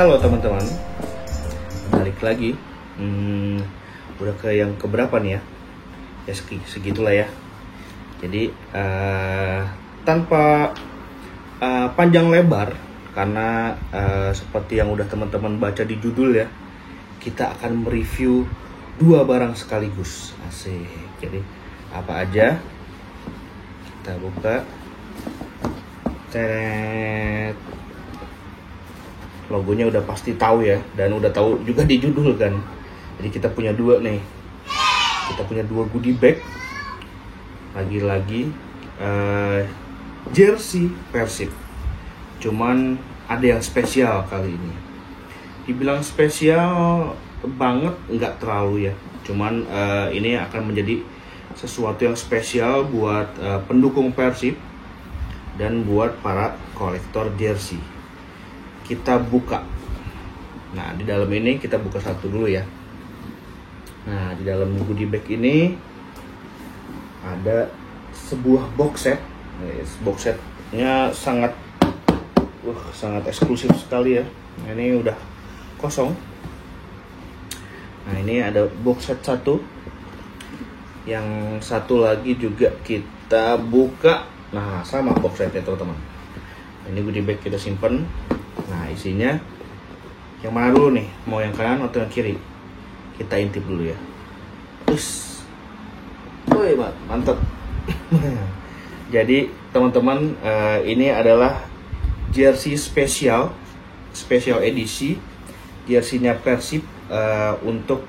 Halo teman-teman, balik lagi. Udah ke yang keberapa nih ya? Ya segitulah ya. Jadi tanpa panjang lebar, karena seperti yang udah teman-teman baca di judul ya, kita akan mereview 2 barang sekaligus. Asik. Jadi apa aja? Kita buka. Teret. Logonya udah pasti tahu ya, dan udah tahu juga di judul kan. Jadi kita punya 2 nih. Kita punya 2 goodie bag. Lagi-lagi jersey Persib. Cuman ada yang spesial kali ini. Dibilang spesial banget nggak terlalu ya. Cuman ini akan menjadi sesuatu yang spesial buat pendukung Persib dan buat para kolektor jersey. Kita buka. Nah, di dalam ini kita buka satu dulu ya. Nah, di dalam goodie bag ini ada sebuah box set. Box setnya sangat eksklusif sekali ya. Nah, ini udah kosong. Nah, ini ada box set satu. Yang satu lagi juga kita buka. Nah, sama box setnya teman-teman. Ini goodie bag kita simpen. Nah, isinya yang mana dulu nih? Mau yang kanan atau yang kiri? Kita intip dulu ya. Terus, woi, mantap. Jadi teman-teman, ini adalah jersey spesial edisi jerseynya Persib untuk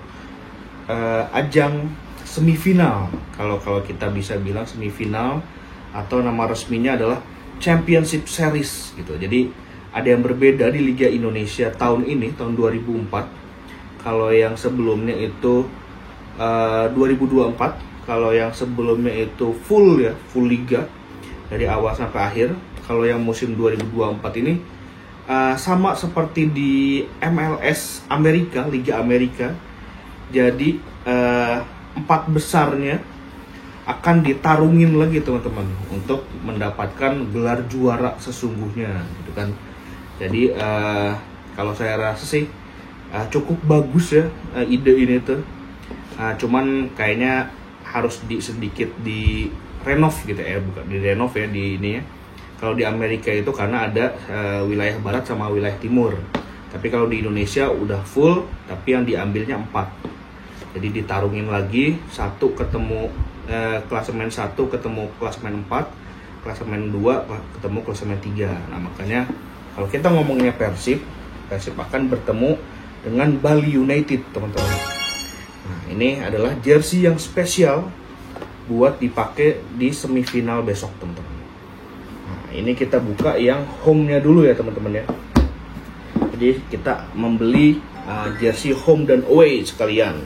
ajang semifinal. Kalau kita bisa bilang semifinal, atau nama resminya adalah Championship Series gitu. Jadi ada yang berbeda di Liga Indonesia tahun ini, tahun 2004. Kalau yang sebelumnya itu 2024. Kalau yang sebelumnya itu full liga dari awal sampai akhir. Kalau yang musim 2024 ini sama seperti di MLS Amerika, Liga Amerika. Jadi 4 besarnya akan ditarungin lagi teman-teman untuk mendapatkan gelar juara sesungguhnya gitu kan. Jadi kalau saya rasa sih cukup bagus ya ide ini tuh. Cuman kayaknya harus sedikit di renov gitu ya, bukan di renov ya di ini ya. Kalau di Amerika itu karena ada wilayah barat sama wilayah timur. Tapi kalau di Indonesia udah full, tapi yang diambilnya 4. Jadi ditarungin lagi, satu ketemu klasemen 1 ketemu klasemen 4, klasemen 2 ketemu klasemen 3. Nah, makanya kalau kita ngomongnya Persib akan bertemu dengan Bali United, teman-teman. Nah, ini adalah jersey yang spesial buat dipakai di semifinal besok, teman-teman. Nah, ini kita buka yang home-nya dulu ya, teman-teman ya. Jadi kita membeli jersey home dan away sekalian.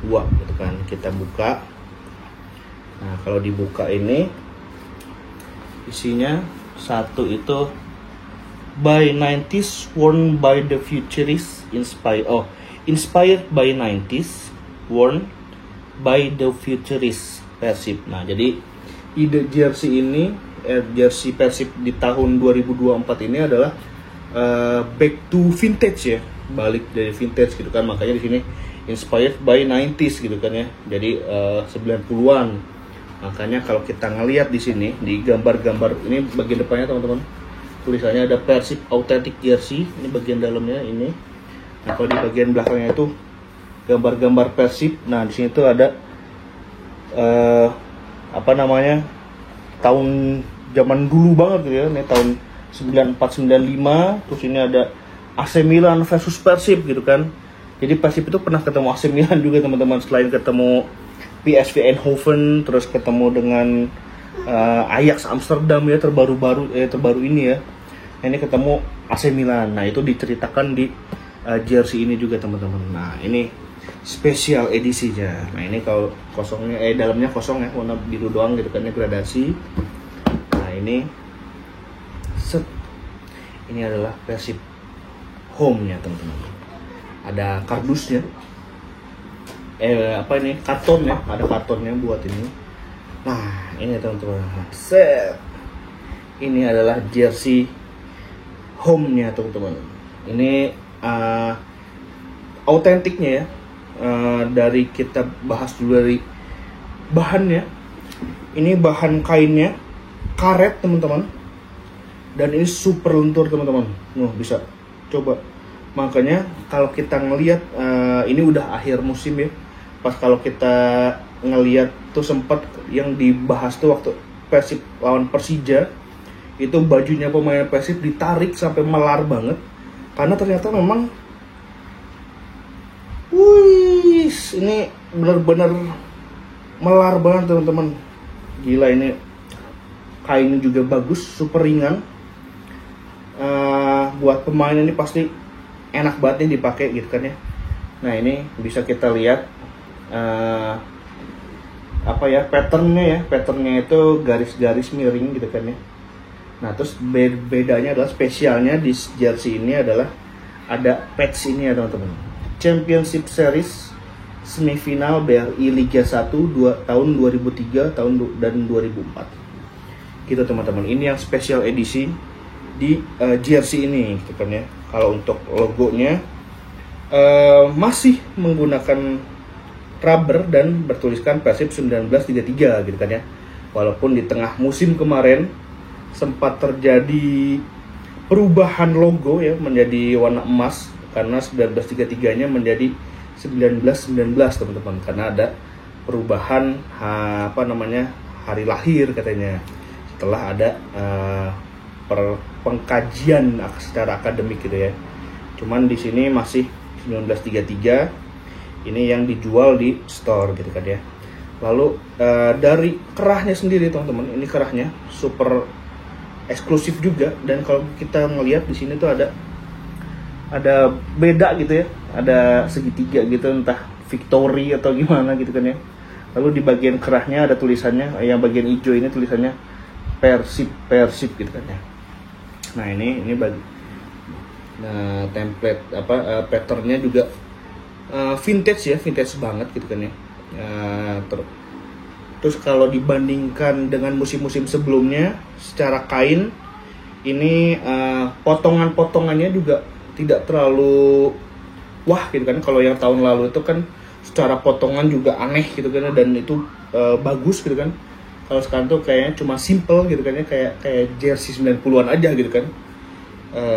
2 gitu kan. Kita buka. Nah, kalau dibuka ini isinya satu itu by 90s, worn by the futurists, inspired by 90s, worn by the futurists Persib. Nah, jadi ide jersey ini, jersey Persib di tahun 2024 ini adalah back to vintage ya, balik dari vintage gitu kan. Makanya di sini inspired by 90s gitu kan ya. Jadi 90-an. Makanya kalau kita ngelihat di sini di gambar-gambar ini bagian depannya teman-teman, tulisannya ada Persib Authentic Jersey. Ini bagian dalamnya ini. Nah, kalau di bagian belakangnya itu gambar-gambar Persib. Nah, di sini tuh ada tahun zaman dulu banget gitu ya. Ini tahun 94-95. Terus ini ada AC Milan versus Persib gitu kan. Jadi Persib itu pernah ketemu AC Milan juga teman-teman, selain ketemu PSV Eindhoven, terus ketemu dengan Ajax Amsterdam ya, terbaru ini ya. Ini ketemu AC Milan. Nah, itu diceritakan di jersey ini juga teman-teman. Nah, ini spesial edisinya. Nah, ini kalau kosongnya dalamnya kosong ya, warna biru doang gitu kan ya, gradasi. Nah, ini ini adalah Persib home-nya teman-teman. Ada kardusnya. Kartonnya, ada kartonnya buat ini. Nah, ini teman-teman. Set. Ini adalah jersey home-nya teman-teman. Ini autentiknya ya. Dari kita bahas dulu dari bahannya. Ini bahan kainnya karet teman-teman, dan ini super lentur teman-teman. Bisa coba. Makanya kalau kita ngelihat ini udah akhir musim ya. Pas kalau kita ngelihat tuh sempat yang dibahas tuh waktu Persib lawan Persija, itu bajunya pemain Persib ditarik sampai melar banget karena ternyata memang ini benar-benar melar banget teman-teman. Gila, ini kainnya juga bagus, super ringan. Buat pemain ini pasti enak banget nih dipakai gitu kan ya. Nah, ini bisa kita lihat patternnya itu garis-garis miring gitu kan ya. Nah, terus bedanya adalah spesialnya di jersey ini adalah ada patch ini ya teman-teman. Championship Series semifinal BRI Liga 1 tahun 2003 dan 2004. Gitu teman-teman. Ini yang special edisi di jersey ini gitu kan ya. Kalau untuk logonya masih menggunakan rubber dan bertuliskan Persib 1933 gitu kan ya. Walaupun di tengah musim kemarin sempat terjadi perubahan logo ya menjadi warna emas karena 1933-nya menjadi 1919 teman-teman, karena ada perubahan hari lahir katanya setelah ada pengkajian secara akademik gitu ya. Cuman di sini masih 1933, ini yang dijual di store gitu kan ya. Lalu dari kerahnya sendiri teman-teman, ini kerahnya super eksklusif juga, dan kalau kita ngelihat di sini tuh ada beda gitu ya, ada segitiga gitu, entah Victory atau gimana gitu kan ya. Lalu di bagian kerahnya ada tulisannya, yang bagian hijau ini tulisannya Persib gitu kan ya. Nah, ini template patternnya juga vintage ya, vintage banget gitu kan ya. Terus kalau dibandingkan dengan musim-musim sebelumnya, secara kain ini potongan-potongannya juga tidak terlalu wah gitu kan. Kalau yang tahun lalu itu kan secara potongan juga aneh gitu kan, dan itu bagus gitu kan. Kalau sekarang tuh kayaknya cuma simple gitu kan ya, kayak jersey 90-an aja gitu kan.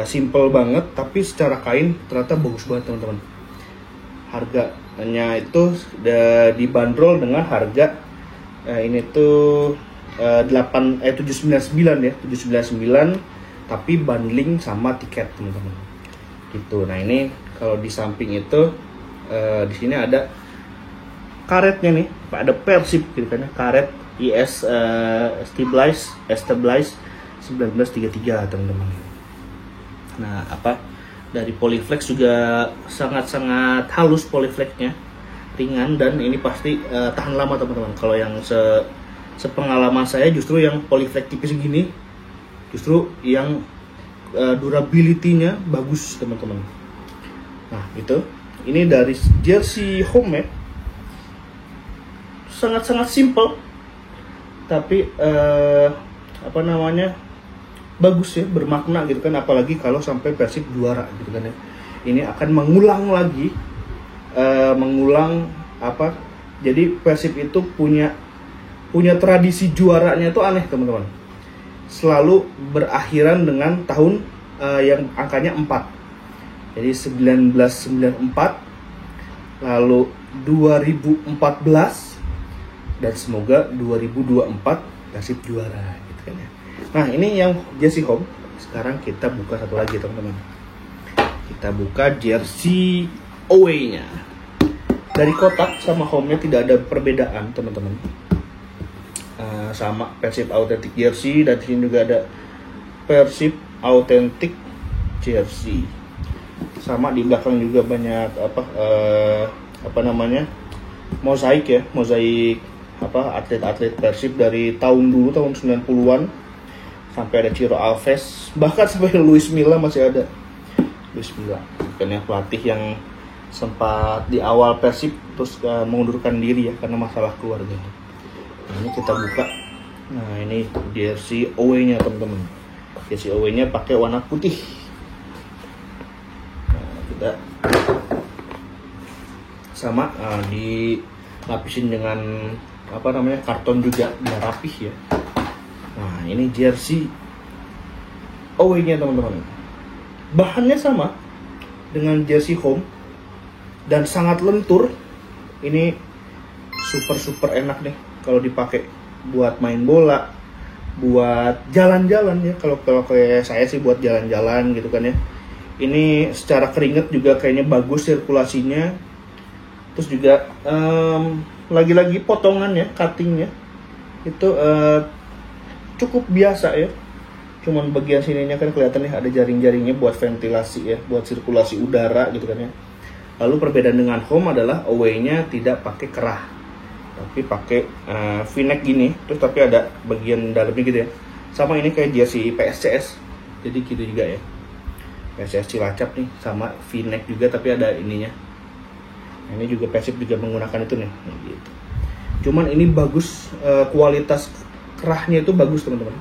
Simple banget, tapi secara kain ternyata bagus banget teman-teman. Harganya itu dibanderol dengan harga ini tuh 799 ya, 799, tapi bundling sama tiket teman-teman. Gitu. Nah, ini kalau di samping itu di sini ada karetnya nih, ada Persib gitu kan ya, karet IS Stabilize 1933 teman-teman. Nah, dari Polyflex juga sangat-sangat halus, Polyflexnya ringan, dan ini pasti tahan lama teman-teman. Kalau yang sepengalaman saya justru yang Polyflex tipis gini justru yang durability-nya bagus teman-teman. Nah, itu ini dari jersey home ya, sangat-sangat simple tapi bagus ya, bermakna gitu kan. Apalagi kalau sampai Persib juara gitu kan ya. Ini akan mengulang lagi jadi Persib itu punya tradisi juaranya itu aneh teman-teman, selalu berakhiran dengan tahun yang angkanya 4. Jadi 1994, lalu 2014, dan semoga 2024 Persib juara gitu kan ya. Nah, ini yang jersey home. Sekarang kita buka satu lagi teman-teman. Kita buka jersey away-nya. Dari kotak sama home-nya tidak ada perbedaan teman-teman. Sama Persib Authentic Jersey, dan di sini juga ada Persib Authentic Jersey. Sama di belakang juga banyak mozaik ya, mozaik atlet-atlet Persib dari tahun 90-an, sampai ada Ciro Alves, bahkan sampai Luis Milla masih ada. Luis Milla kan ya, pelatih yang sempat di awal Persib terus mengundurkan diri ya karena masalah keluarga. Nah, ini kita buka. Nah, ini jersey away-nya teman-teman. Jersey away-nya pakai warna putih. sama dilapisin dengan karton juga biar rapih ya. Nah, ini jersey away-nya teman-teman. Bahannya sama dengan jersey home dan sangat lentur. Ini super enak nih kalau dipakai buat main bola, buat jalan-jalan ya. Kalau kayak saya sih buat jalan-jalan gitu kan ya. Ini secara keringet juga kayaknya bagus sirkulasinya. Terus juga lagi-lagi potongannya, cuttingnya itu cukup biasa ya. Cuman bagian sininya kan kelihatan nih ada jaring-jaringnya buat ventilasi ya, buat sirkulasi udara gitu kan ya. Lalu perbedaan dengan home adalah away-nya tidak pakai kerah, tapi pakai V-neck gini. Terus tapi ada bagian dalamnya gitu ya. Sama ini kayak jersey PSCS, jadi gitu juga ya. PSCS Cilacap nih sama V-neck juga tapi ada ininya. Nah, ini juga Persib juga menggunakan itu nih gitu. Cuman ini bagus, kualitas kerahnya itu bagus teman-teman.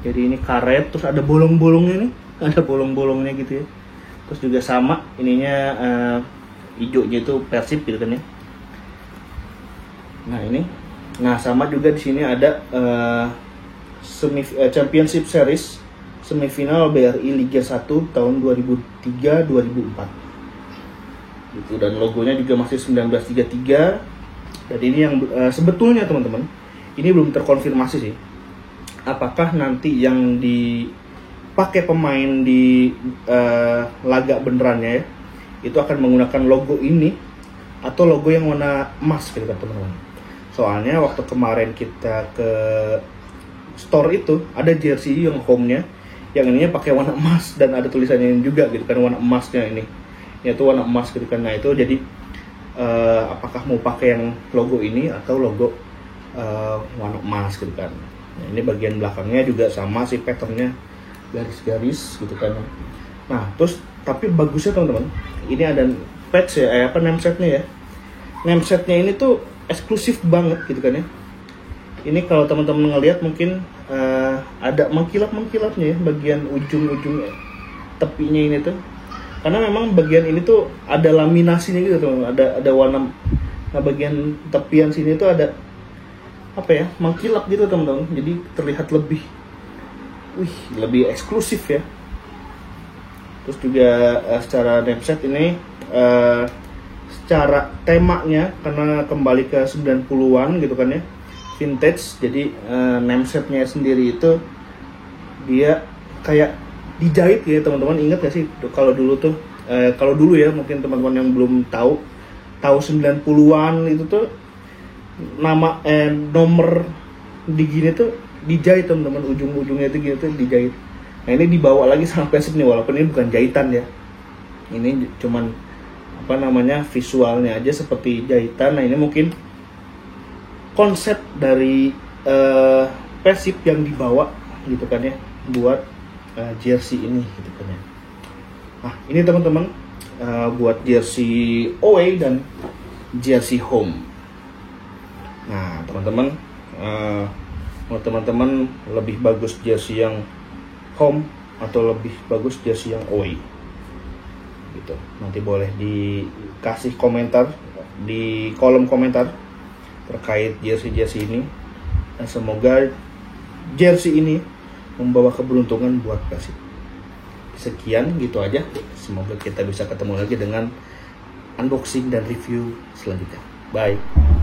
Jadi ini karet, terus ada bolong-bolongnya nih, ada bolong-bolongnya gitu ya. Terus juga sama ininya hijaunya itu Persib gitu kan ya. Nah ini, nah sama juga di sini ada Championship Series semifinal BRI Liga 1 tahun 2003-2004. Gitu, dan logonya juga masih 1933. Dan ini yang sebetulnya teman-teman, ini belum terkonfirmasi sih. Apakah nanti yang dipakai pemain di laga benerannya ya, itu akan menggunakan logo ini atau logo yang warna emas gitu kan teman-teman. Soalnya waktu kemarin kita ke store itu ada jersey yang home-nya yang ininya pakai warna emas dan ada tulisannya juga gitu kan, warna emasnya ini. Itu warna emas gitu kan. Nah itu jadi apakah mau pakai yang logo ini atau logo warna emas gitu kan. Nah, ini bagian belakangnya juga sama sih patternnya, garis-garis gitu kan. Nah terus tapi bagusnya teman-teman, ini ada patch ya, name setnya ya. Name setnya ini tuh eksklusif banget gitu kan ya. Ini kalau teman-teman ngelihat mungkin ada mengkilap-mengkilapnya ya, bagian ujung-ujungnya tepinya ini tuh. Karena memang bagian ini tuh ada laminasinya gitu teman-teman, ada warna. Nah bagian tepian sini tuh ada mengkilap gitu teman-teman. Jadi terlihat lebih eksklusif ya. Terus juga secara name set ini secara temanya karena kembali ke 90-an gitu kan ya, vintage. Jadi name setnya sendiri itu dia kayak dijahit ya teman-teman. Ingat gak sih kalau dulu tuh kalau dulu ya, mungkin teman-teman yang belum tahu 90-an itu tuh nama nomor di gini tuh dijahit teman-teman, ujung-ujungnya itu gitu tuh dijahit. Nah ini dibawa lagi sama Persib nih, walaupun ini bukan jahitan ya, ini cuman visualnya aja seperti jahitan. Nah ini mungkin konsep dari Persib yang dibawa gitu kan ya buat jersey ini gitu kan ya. Nah ini teman-teman buat jersey away dan jersey home. Nah teman-teman teman-teman lebih bagus jersey yang home atau lebih bagus jersey yang away gitu, nanti boleh dikasih komentar di kolom komentar terkait jersey ini. Dan semoga jersey ini membawa keberuntungan buat Persib. Sekian gitu aja, semoga kita bisa ketemu lagi dengan unboxing dan review selanjutnya. Bye.